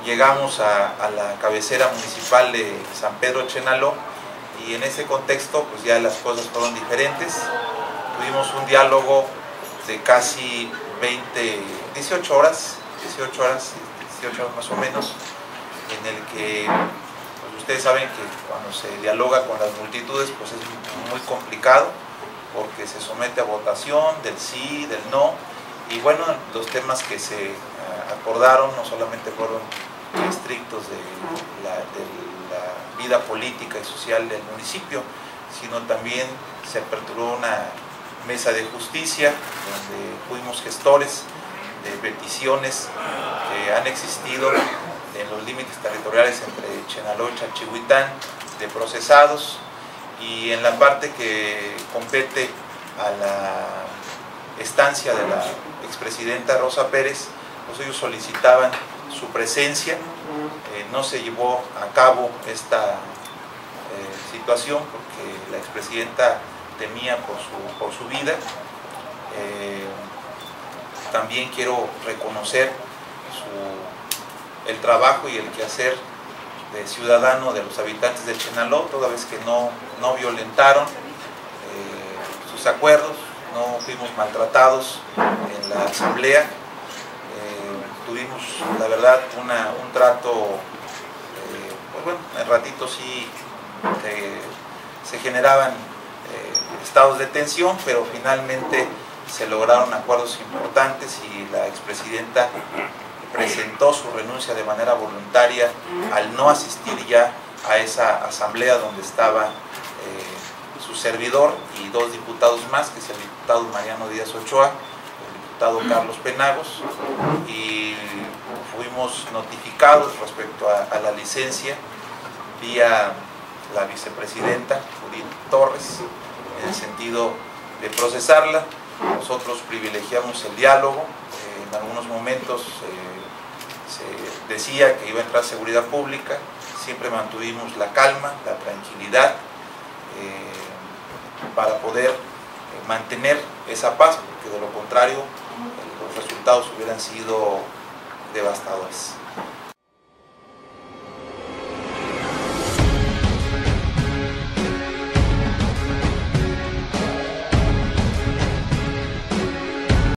llegamos a la cabecera municipal de San Pedro Chenaló, y en ese contexto pues ya las cosas fueron diferentes. Tuvimos un diálogo de casi 18 horas más o menos, en el que pues ustedes saben que cuando se dialoga con las multitudes pues es muy complicado, porque se somete a votación del sí, del no, y bueno, los temas que se acordaron no solamente fueron estrictos de la vida política y social del municipio, sino también se aperturó una mesa de justicia donde fuimos gestores de peticiones que han existido en los límites territoriales entre Chenaló y Chalchihuitán, de procesados, y en la parte que compete a la estancia de la expresidenta Rosa Pérez, pues ellos solicitaban su presencia. No se llevó a cabo esta situación porque la expresidenta temía por su vida. También quiero reconocer el trabajo y el quehacer de ciudadano de los habitantes de Chenaló, toda vez que no violentaron sus acuerdos, no fuimos maltratados en la asamblea. Tuvimos, la verdad, un trato, pues bueno, en ratito sí se generaban estados de tensión, pero finalmente se lograron acuerdos importantes y la expresidenta presentó su renuncia de manera voluntaria al no asistir ya a esa asamblea donde estaba su servidor y dos diputados más, que es el diputado Mariano Díaz Ochoa, el diputado Carlos Penagos, y fuimos notificados respecto a la licencia vía la vicepresidenta Judith Torres, en el sentido de procesarla. Nosotros privilegiamos el diálogo. En algunos momentos se decía que iba a entrar seguridad pública, siempre mantuvimos la calma, la tranquilidad, para poder mantener esa paz, porque de lo contrario los resultados hubieran sido devastadores.